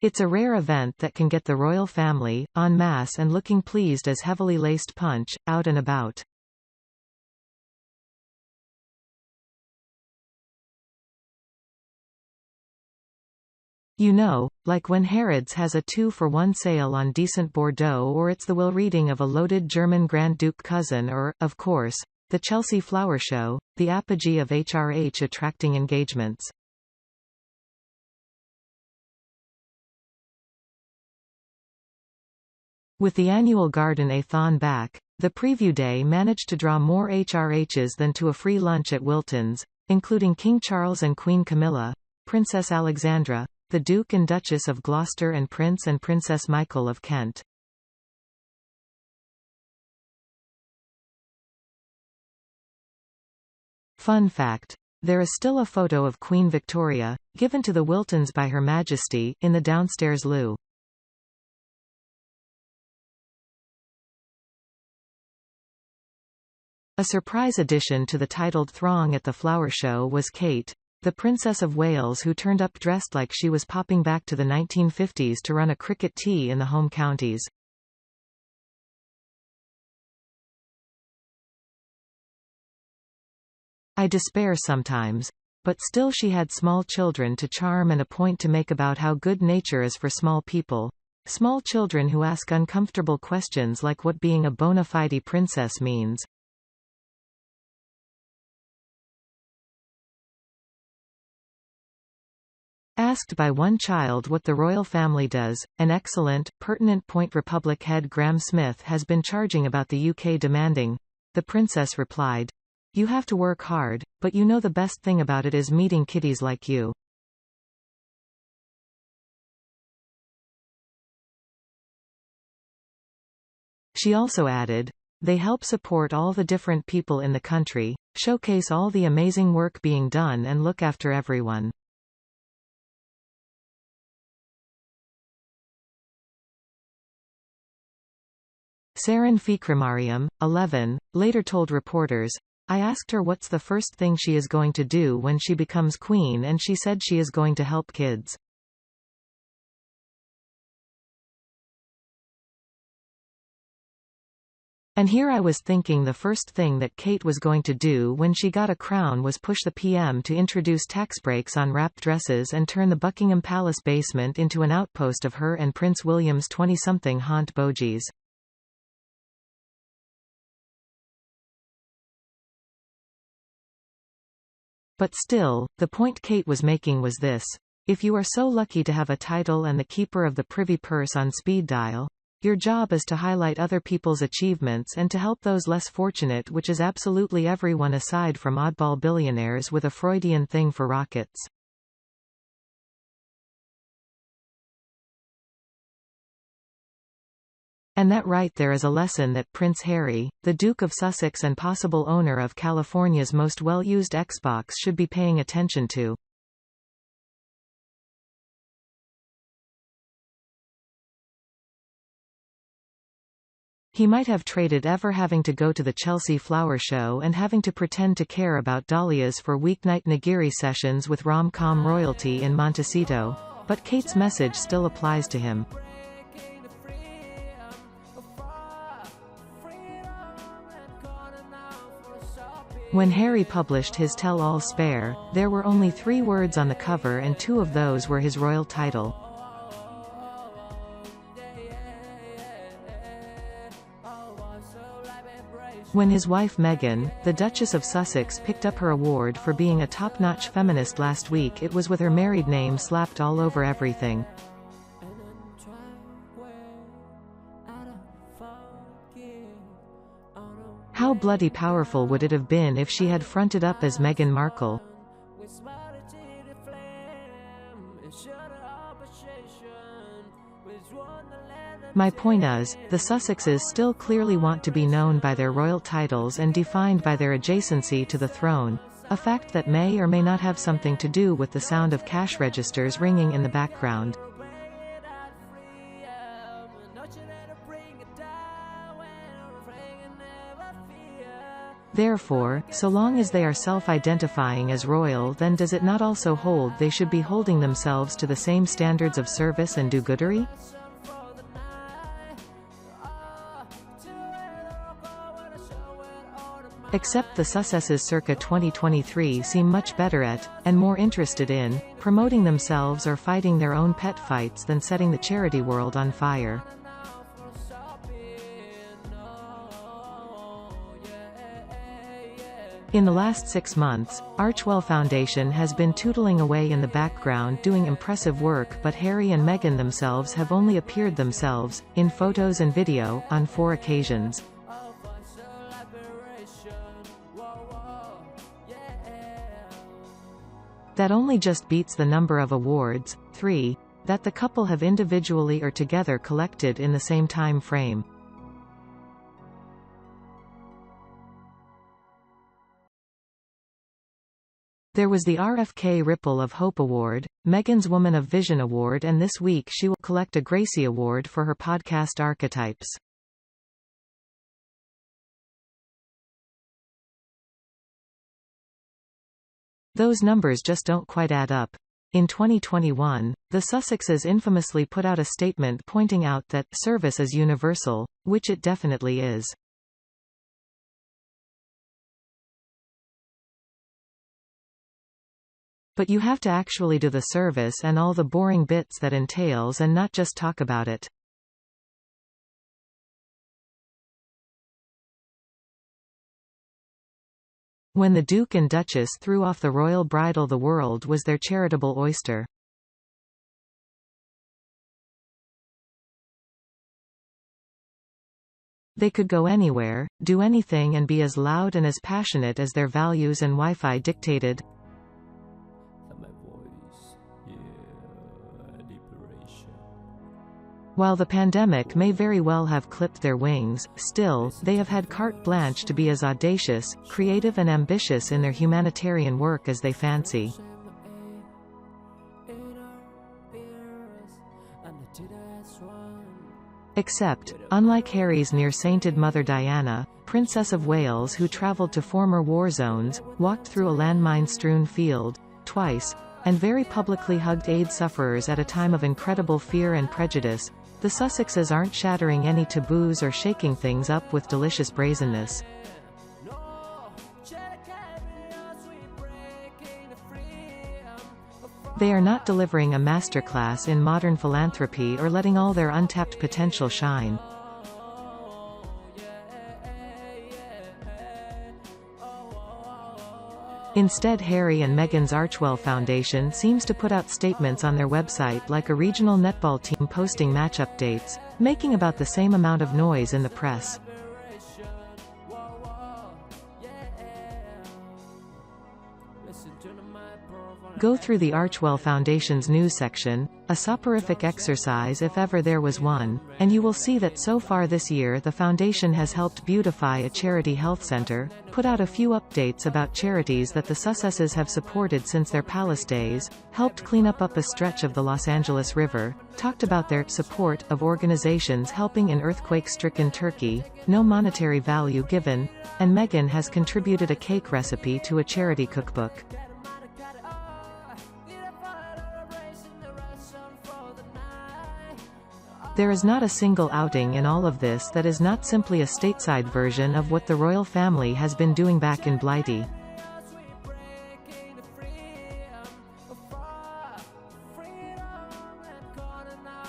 It's a rare event that can get the royal family, en masse and looking pleased as heavily laced punch, out and about. You know, like when Harrods has a 2-for-1 sale on decent Bordeaux, or it's the will reading of a loaded German Grand Duke cousin, or, of course, the Chelsea Flower Show, the apogee of HRH attracting engagements. With the annual garden-a-thon back, the preview day managed to draw more HRHs than to a free lunch at Wilton's, including King Charles and Queen Camilla, Princess Alexandra, the Duke and Duchess of Gloucester and Prince and Princess Michael of Kent. Fun fact: there is still a photo of Queen Victoria, given to the Wiltons by Her Majesty, in the downstairs loo. A surprise addition to the titled throng at the flower show was Kate, the Princess of Wales, who turned up dressed like she was popping back to the 1950s to run a cricket tea in the home counties. I despair sometimes. But still she had small children to charm and a point to make about how good nature is for small people. Small children who ask uncomfortable questions like what being a bona fide princess means. Asked by one child what the royal family does, an excellent, pertinent point Republic head Graham Smith has been charging about the UK demanding, the princess replied, "You have to work hard, but you know the best thing about it is meeting kiddies like you." She also added, "They help support all the different people in the country, showcase all the amazing work being done and look after everyone." Saran Fikramariam, 11, later told reporters, "I asked her what's the first thing she is going to do when she becomes queen, and she said she is going to help kids." And here I was thinking the first thing that Kate was going to do when she got a crown was push the PM to introduce tax breaks on wrap dresses and turn the Buckingham Palace basement into an outpost of her and Prince William's 20-something haunt bogies. But still, the point Kate was making was this: if you are so lucky to have a title and the keeper of the privy purse on speed dial, your job is to highlight other people's achievements and to help those less fortunate, which is absolutely everyone aside from oddball billionaires with a Freudian thing for rockets. And that right there is a lesson that Prince Harry, the Duke of Sussex and possible owner of California's most well-used Xbox, should be paying attention to. He might have traded ever having to go to the Chelsea Flower Show and having to pretend to care about dahlias for weeknight nigiri sessions with rom-com royalty in Montecito, but Kate's message still applies to him. When Harry published his tell-all spare, there were only 3 words on the cover, and 2 of those were his royal title. When his wife Meghan, the Duchess of Sussex, picked up her award for being a top-notch feminist last week, it was with her married name slapped all over everything. How bloody powerful would it have been if she had fronted up as Meghan Markle? My point is, the Sussexes still clearly want to be known by their royal titles and defined by their adjacency to the throne, a fact that may or may not have something to do with the sound of cash registers ringing in the background. Therefore, so long as they are self-identifying as royal, then does it not also hold they should be holding themselves to the same standards of service and do-goodery? Except the Sussexes circa 2023 seem much better at, and more interested in, promoting themselves or fighting their own pet fights than setting the charity world on fire. In the last 6 months, Archewell Foundation has been tootling away in the background doing impressive work, but Harry and Meghan themselves have only appeared themselves, in photos and video, on 4 occasions. That only just beats the number of awards, 3, that the couple have individually or together collected in the same time frame. There was the RFK Ripple of Hope Award, Meghan's Woman of Vision Award, and this week she will collect a Gracie Award for her podcast Archetypes. Those numbers just don't quite add up. In 2021, the Sussexes infamously put out a statement pointing out that service is universal, which it definitely is. But you have to actually do the service and all the boring bits that entails and not just talk about it. When the Duke and Duchess threw off the royal bridle, the world was their charitable oyster. They could go anywhere, do anything and be as loud and as passionate as their values and Wi-Fi dictated. While the pandemic may very well have clipped their wings, still, they have had carte blanche to be as audacious, creative and ambitious in their humanitarian work as they fancy. Except, unlike Harry's near-sainted mother Diana, Princess of Wales, who travelled to former war zones, walked through a landmine-strewn field, twice, and very publicly hugged AIDS sufferers at a time of incredible fear and prejudice, the Sussexes aren't shattering any taboos or shaking things up with delicious brazenness. They are not delivering a masterclass in modern philanthropy or letting all their untapped potential shine. Instead, Harry and Meghan's Archewell Foundation seems to put out statements on their website like a regional netball team posting match updates, making about the same amount of noise in the press. Go through the Archewell Foundation's news section, a soporific exercise if ever there was one, and you will see that so far this year the foundation has helped beautify a charity health center, put out a few updates about charities that the Sussexes have supported since their palace days, helped clean up a stretch of the Los Angeles River, talked about their support of organizations helping in earthquake-stricken Turkey, no monetary value given, and Meghan has contributed a cake recipe to a charity cookbook. There is not a single outing in all of this that is not simply a stateside version of what the royal family has been doing back in Blighty.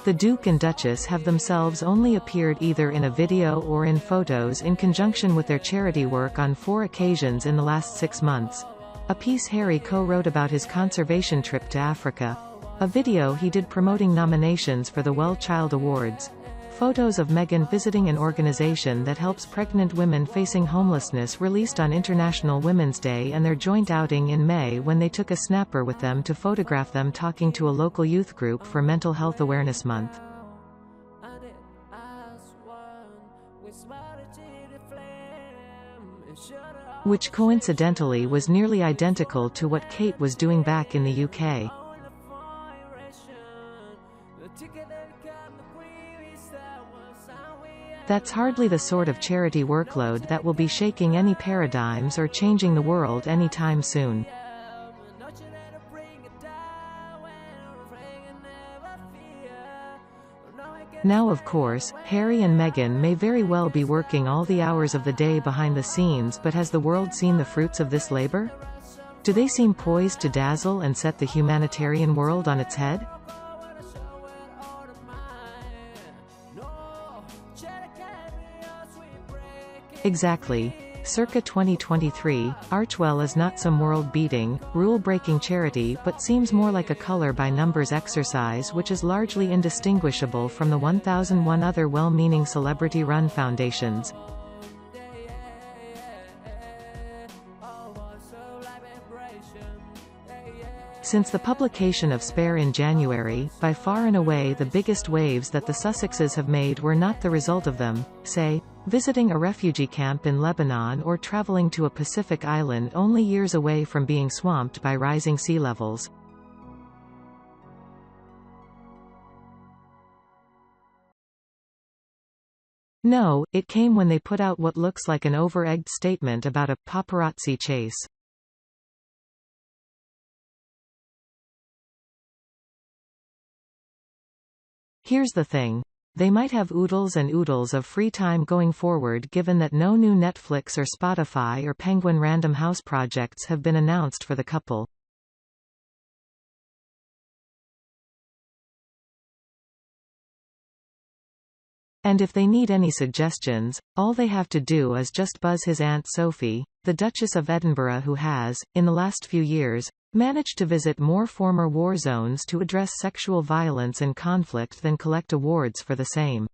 The Duke and Duchess have themselves only appeared either in a video or in photos in conjunction with their charity work on 4 occasions in the last 6 months. A piece Harry co-wrote about his conservation trip to Africa. A video he did promoting nominations for the Well Child Awards. Photos of Meghan visiting an organization that helps pregnant women facing homelessness released on International Women's Day, and their joint outing in May when they took a snapper with them to photograph them talking to a local youth group for Mental Health Awareness Month. Which coincidentally was nearly identical to what Kate was doing back in the UK. That's hardly the sort of charity workload that will be shaking any paradigms or changing the world anytime soon. Now of course, Harry and Meghan may very well be working all the hours of the day behind the scenes, but has the world seen the fruits of this labor? Do they seem poised to dazzle and set the humanitarian world on its head? Exactly. Circa 2023, Archewell is not some world-beating, rule-breaking charity but seems more like a color-by-numbers exercise which is largely indistinguishable from the 1001 other well-meaning celebrity-run foundations. Since the publication of Spare in January, by far and away the biggest waves that the Sussexes have made were not the result of them, say, visiting a refugee camp in Lebanon or traveling to a Pacific island only years away from being swamped by rising sea levels. No, it came when they put out what looks like an over-egged statement about a paparazzi chase. Here's the thing. They might have oodles and oodles of free time going forward given that no new Netflix or Spotify or Penguin Random House projects have been announced for the couple. And if they need any suggestions, all they have to do is just buzz his Aunt Sophie, the Duchess of Edinburgh, who has, in the last few years, managed to visit more former war zones to address sexual violence and conflict than collect awards for the same.